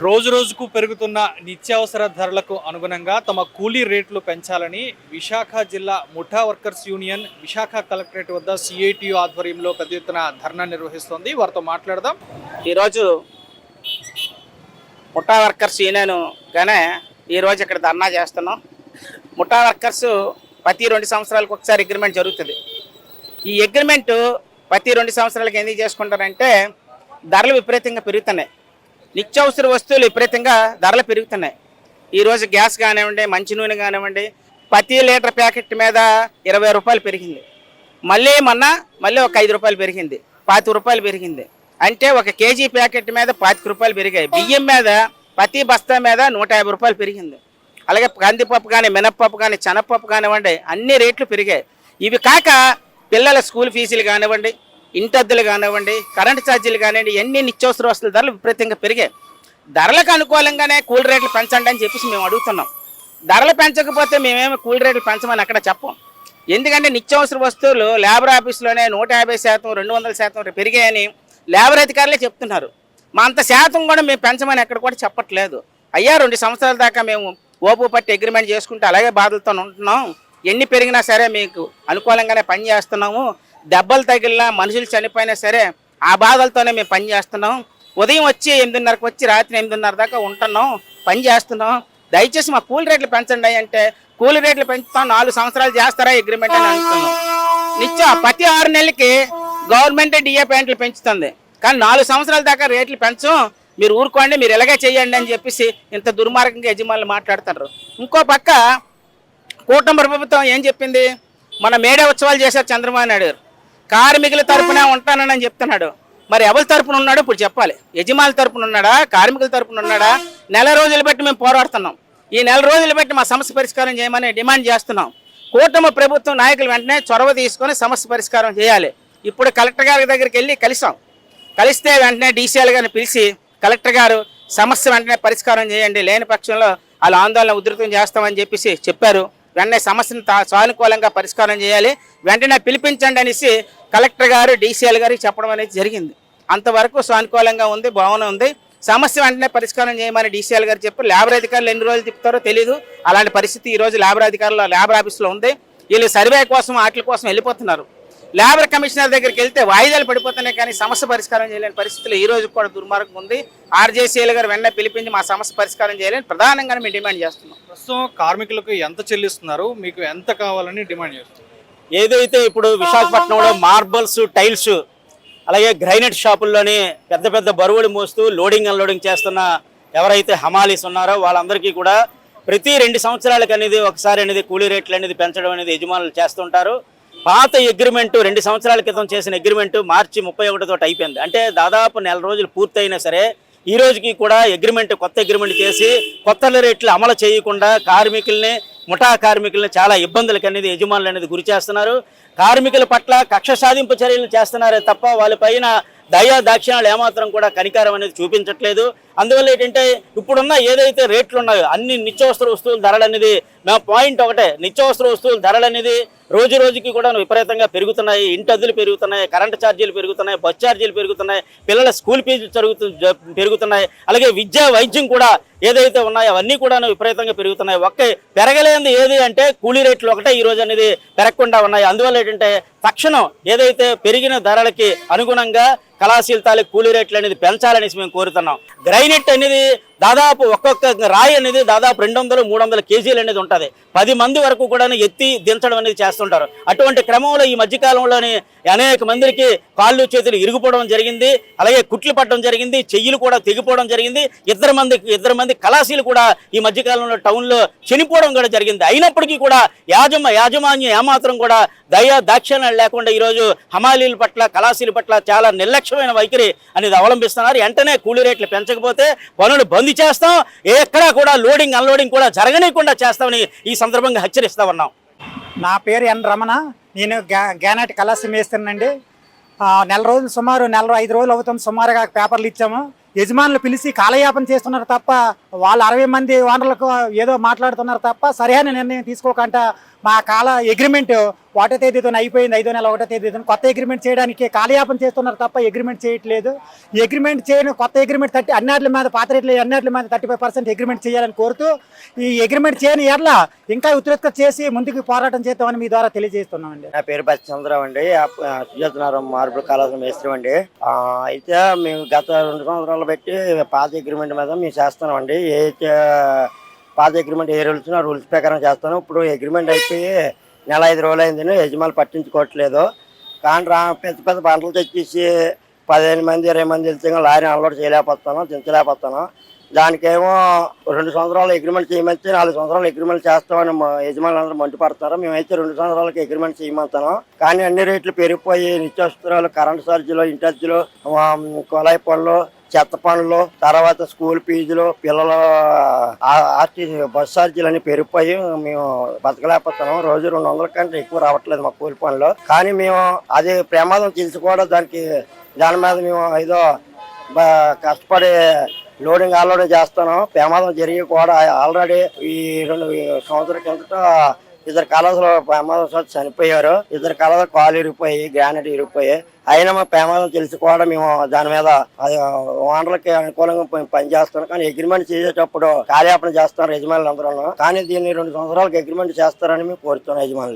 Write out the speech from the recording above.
రోజు రోజుకు పెరుగుతున్న నిత్యావసర ధరలకు అనుగుణంగా తమ కూలీ రేట్లు పెంచాలని విశాఖ జిల్లా ముఠా వర్కర్స్ యూనియన్ విశాఖ కలెక్టరేట్ వద్ద సిఐటియు ఆధ్వర్యంలో పెద్ద ఎత్తున ధర్నా నిర్వహిస్తోంది. వారితో మాట్లాడదాం. ఈరోజు ముఠా వర్కర్స్ యూనియన్ గానే ఈరోజు ఇక్కడ ధర్నా చేస్తున్నాం. ముఠా వర్కర్స్ ప్రతి 2 సంవత్సరాలకు ఒకసారి అగ్రిమెంట్ జరుగుతుంది. ఈ అగ్రిమెంట్ ప్రతి 2 సంవత్సరాలకు ఎందుకు చేసుకుంటారంటే ధరలు విపరీతంగా పెరుగుతున్నాయి. నిత్యావసర వస్తువులు విపరీతంగా ధరలు పెరుగుతున్నాయి. ఈరోజు గ్యాస్ కానివ్వండి, మంచి నూనె కానివ్వండి, ప్రతి లీటర్ ప్యాకెట్ మీద 20 రూపాయలు పెరిగింది. మళ్ళీ ఒక 5 రూపాయలు పెరిగింది, 25 రూపాయలు పెరిగింది. అంటే ఒక కేజీ ప్యాకెట్ మీద 25 రూపాయలు పెరిగాయి. బియ్యం మీద ప్రతి బస్తా మీద 150 రూపాయలు పెరిగింది. అలాగే కందిపప్పు కానీ, మినప్పప్పు కానీ, శనగపప్పు కానివ్వండి, అన్ని రేట్లు పెరిగాయి. ఇవి కాక పిల్లల స్కూల్ ఫీజులు కానివ్వండి, ఇంటద్దులు కానివ్వండి, కరెంటు ఛార్జీలు కానివ్వండి, ఎన్ని నిత్యావసర వస్తువుల ధరలు విపరీతంగా పెరిగాయి. ధరలకు అనుకూలంగానే కూల్ రేట్లు పెంచండి అని చెప్పేసి మేము అడుగుతున్నాం. ధరలు పెంచకపోతే మేమేమి కూల్ రేట్లు పెంచమని అక్కడ చెప్పం. ఎందుకంటే నిత్యావసర వస్తువులు లేబర్ ఆఫీసులోనే 150%, 200% పెరిగాయని లేబర్ అధికారులే చెప్తున్నారు. మా అంత శాతం కూడా మేము పెంచమని ఎక్కడ కూడా చెప్పట్లేదు. అయ్యా 2 సంవత్సరాల దాకా మేము ఓపు పట్టి అగ్రిమెంట్ చేసుకుంటే అలాగే బాధలతో ఉంటున్నాం. ఎన్ని పెరిగినా సరే మీకు అనుకూలంగానే పని చేస్తున్నాము. దెబ్బలు తగిలినా, మనుషులు చనిపోయినా సరే ఆ బాధలతోనే మేము పని చేస్తున్నాం. ఉదయం వచ్చి 8:30కి వచ్చి రాత్రి 8:30 దాకా ఉంటున్నాం, పని చేస్తున్నాం. దయచేసి మా కూలి రేట్లు పెంచండి అంటే కూలి రేట్లు పెంచుతాం, 4 సంవత్సరాలు చేస్తారా అగ్రిమెంట్ అని అంటున్నాం. ప్రతి 6 నెలలకి గవర్నమెంటే డిఏ పాయింట్లు పెంచుతుంది, కానీ 4 సంవత్సరాల దాకా రేట్లు పెంచం, మీరు ఊరుకోండి, మీరు ఇలాగే చేయండి అని చెప్పేసి ఇంత దుర్మార్గంగా యజమానులు మాట్లాడుతున్నారు. ఇంకో పక్క కూటమి ప్రభుత్వం ఏం చెప్పింది, మన మేడే ఉత్సవాలు చేశారు చంద్రబాబు నాయుడు గారు. కార్మికుల తరపున ఉంటానని చెప్తున్నాడు. మరి ఎవరి తరపున ఉన్నాడో ఇప్పుడు చెప్పాలి. యజమానుల తరపున ఉన్నాడా, కార్మికుల తరపున ఉన్నాడా? నెల రోజులు బట్టి మేము పోరాడుతున్నాం. ఈ నెల రోజులు బట్టి మా సమస్య పరిష్కారం చేయమని డిమాండ్ చేస్తున్నాం. కూటమి ప్రభుత్వం నాయకులు వెంటనే చొరవ తీసుకొని సమస్య పరిష్కారం చేయాలి. ఇప్పుడు కలెక్టర్ గారి దగ్గరికి వెళ్ళి కలిస్తే వెంటనే డీసీఎల్ గారిని పిలిచి కలెక్టర్ గారు సమస్య వెంటనే పరిష్కారం చేయండి, లేని పక్షంలో వాళ్ళ ఆందోళన ఉధృతం చేస్తామని చెప్పేసి చెప్పారు. వెంటనే సమస్యను సానుకూలంగా పరిష్కారం చేయాలి, వెంటనే పిలిపించండి అనేసి కలెక్టర్ గారు డీసీఎల్ గారికి చెప్పడం అనేది జరిగింది. అంతవరకు సానుకూలంగా ఉంది, బాగానే ఉంది. సమస్య వెంటనే పరిష్కారం చేయమని డీసీఎల్ గారు చెప్పి లేబర్ అధికారులు ఎన్ని రోజులు తిప్పుతారో తెలియదు. అలాంటి పరిస్థితి ఈరోజు లేబర్ అధికారులు లేబర్ ఆఫీస్లో ఉంది. వీళ్ళు సర్వే కోసం వాటి కోసం వెళ్ళిపోతున్నారు. లేబర్ కమిషనర్ దగ్గరికి వెళ్తే వాయిదాలు పడిపోతున్నాయి, కానీ సమస్య పరిష్కారం చేయలేని పరిస్థితులు ఈ రోజు కూడా దుర్మార్గం ఉంది. ఆర్జేసీఎల్ గారు వెంటనే పిలిపించి మా సమస్య పరిష్కారం చేయాలని ప్రధానంగా మేము డిమాండ్ చేస్తున్నాం. ప్రస్తుతం కార్మికులకు ఎంత చెల్లిస్తున్నారు, మీకు ఎంత కావాలని డిమాండ్ చేస్తున్నారు? ఏదైతే ఇప్పుడు విశాఖపట్నంలో మార్బల్స్, టైల్స్, అలాగే గ్రైనైట్ షాపుల్లోని పెద్ద పెద్ద బరువులు మోస్తూ లోడింగ్ అన్లోడింగ్ చేస్తున్న ఎవరైతే హమాలీస్ ఉన్నారో వాళ్ళందరికీ కూడా ప్రతి 2 సంవత్సరాలకు అనేది ఒకసారి అనేది కూలీ రేట్లు అనేది పెంచడం అనేది యజమానులు చేస్తుంటారు. పాత అగ్రిమెంటు 2 సంవత్సరాల క్రితం చేసిన అగ్రిమెంటు మార్చి 31 తోటి అయిపోయింది. అంటే దాదాపు నెల రోజులు పూర్తయినా సరే ఈ రోజుకి కూడా కొత్త అగ్రిమెంట్ చేసి కొత్త రేట్లు అమలు చేయకుండా కార్మికుల్ని, ముఠా కార్మికుల్ని చాలా ఇబ్బందులకు అనేది యజమానులు అనేది గురి చేస్తున్నారు. కార్మికుల పట్ల కక్ష సాధింపు చర్యలు చేస్తున్నారే తప్ప వాళ్ళపైన దయా దాక్షిణాలు ఏమాత్రం కూడా కనికారం అనేది చూపించట్లేదు. అందువల్ల ఏంటంటే ఇప్పుడున్న ఏదైతే రేట్లు ఉన్నాయో అన్ని నిత్యావసర వస్తువుల ధరలు అనేది మేము పాయింట్ ఒకటే, నిత్యావసర వస్తువుల ధరలు అనేది రోజు రోజుకి కూడా విపరీతంగా పెరుగుతున్నాయి. ఇంటద్దులు పెరుగుతున్నాయి, కరెంటు ఛార్జీలు పెరుగుతున్నాయి, బస్ ఛార్జీలు పెరుగుతున్నాయి, పిల్లల స్కూల్ ఫీజులు పెరుగుతున్నాయి. అలాగే విద్యా, వైద్యం కూడా ఏదైతే ఉన్నాయో అవన్నీ కూడా విపరీతంగా పెరుగుతున్నాయి. పెరగలేనిది ఏది అంటే కూలీ రేట్లు ఒకటే ఈ రోజు అనేది పెరగకుండా ఉన్నాయి. అందువల్ల ఏంటంటే తక్షణం ఏదైతే పెరిగిన ధరలకి అనుగుణంగా కళాశీల తాలూకు కూలీ రేట్లు అనేది పెంచాలనేసి మేము కోరుతున్నాం. గ్రైనైట్ అనేది దాదాపు ఒక్కొక్క రాయి అనేది దాదాపు 200-300 కేజీలు అనేది ఉంటుంది. 10 మంది వరకు కూడా ఎత్తి దించడం అనేది చేస్తుంటారు. అటువంటి క్రమంలో ఈ మధ్యకాలంలోని అనేక మందికి కాళ్ళు చేతులు ఇరుగుపోవడం జరిగింది, అలాగే కుట్లు పట్టడం జరిగింది, చెయ్యిలు కూడా తెగిపోవడం జరిగింది. ఇద్దరు మంది కళాశీలు కూడా ఈ మధ్యకాలంలో టౌన్లో చనిపోవడం కూడా జరిగింది. అయినప్పటికీ కూడా యాజమాన్యం ఏమాత్రం కూడా దయా దాక్షిణ్యాలు లేకుండా ఈరోజు హమాలీల పట్ల, కళాశీల పట్ల చాలా నిర్లక్ష్యమైన వైఖరి అనేది అవలంబిస్తున్నారు. వెంటనే కూలీ రేట్లు పెంచకపోతే పనులు బంద్ చేస్తాం, ఎక్కడా కూడా లోడింగ్ అన్లోడింగ్ కూడా జరగనీయకుండా చేస్తామని ఈ సందర్భంగా హెచ్చరిస్తా ఉన్నాం. నా పేరు ఎన్ రమణ, నేను గ్రానైట్ కళాశాల మేస్తానండి. నెల రోజులు సుమారు 5 రోజులు అవుతుంది సుమారుగా పేపర్లు ఇచ్చాము. యజమానులు పిలిచి కాలయాపన చేస్తున్నారు తప్ప వాళ్ళు 60 మంది ఓనర్లకు ఏదో మాట్లాడుతున్నారు తప్ప సరైన నిర్ణయం తీసుకోకుండా మా అగ్రిమెంట్ ఒకటో తేదీతో అయిపోయింది, 5వ నెల 1వ తేదీతో కొత్త అగ్రిమెంట్ చేయడానికి కాలయాపన చేస్తున్నారు తప్ప అగ్రిమెంట్ చేయట్లేదు. ఈ అగ్రిమెంట్ చేయని కొత్త అగ్రిమెంట్ అన్నిటి మీద పాత రేట్లు అన్నిటి మీద 35% అగ్రిమెంట్ చేయాలని కోరుతూ ఈ అగ్రిమెంట్ చేయని ఎట్ల ఇంకా ఉత్పత్తి చేసి ముందుకు పోరాటం చేద్దామని మీ ద్వారా తెలియజేస్తున్నామండి. నా పేరు బచ్చచంద్రరావు అండి. సుజాతనగరం మార్బుల్ కళాశాల మేస్త్రి అండి. అయితే మేము గత 2 సంవత్సరాలు బట్టి పాత అగ్రిమెంట్ మీద మేము చేస్తున్నామండి. ఏ పాత అగ్రిమెంట్ ఏ రూల్స్ ఆ రూల్స్ ప్రకారం చేస్తాను. ఇప్పుడు అగ్రిమెంట్ అయిపోయి నెల 5 రోజులు అయిందని యజమానులు పట్టించుకోవట్లేదు. కానీ పెద్ద పెద్ద పంటలు తెచ్చేసి 15 మంది 20 మంది వెళ్తే లారీ అన్లోడ్ చేయలేకపోతాను, దించలేకపోతాను. దానికేమో 2 సంవత్సరాలు అగ్రిమెంట్ చేయమంటే 4 సంవత్సరాలు అగ్రిమెంట్ చేస్తామని యజమానులు అందరూ మండిపడతారు. మేమైతే 2 సంవత్సరాలకి అగ్రిమెంట్ చేయమంటాను. కానీ అన్ని రేట్లు పెరిగిపోయి నిత్యావసరాలు, కరెంట్ ఛార్జీలు, ఇంటర్జీలు, కొలాయి పనులు, చెత్త పనులు, తర్వాత స్కూల్ ఫీజులు, పిల్లల ఆర్టీసీ బస్ ఛార్జీలు అన్ని పెరిగిపోయి మేము బతకలేకపోతున్నాం. రోజు 200 కంటే ఎక్కువ రావట్లేదు మా కూలి పనులు. కానీ మేము అది ప్రమాదం తెలిసి కూడా దాని మీద మేము ఏదో కష్టపడి లోడింగ్ అన్లోడింగ్ చేస్తాను. ప్రమాదం జరిగి కూడా ఆల్రెడీ ఈ 2 సంవత్సరాల కిందట 2 కళాశాల ప్రమాదం చనిపోయారు. 2 కళాశాల కాలు ఇరిగిపోయి, గ్రానైట్ ఇరిగిపోయి. అయినా మా ప్రమాదం తెలిసి కూడా మేము దాని మీద ఓనర్లకి అనుకూలంగా పనిచేస్తాం. కానీ అగ్రిమెంట్ చేసేటప్పుడు కార్యాపన చేస్తున్నారు యజమానులు అందరూ. కానీ దీన్ని 2 సంవత్సరాలకు అగ్రిమెంట్ చేస్తారని మేము కోరుతున్నాం యజమానులు.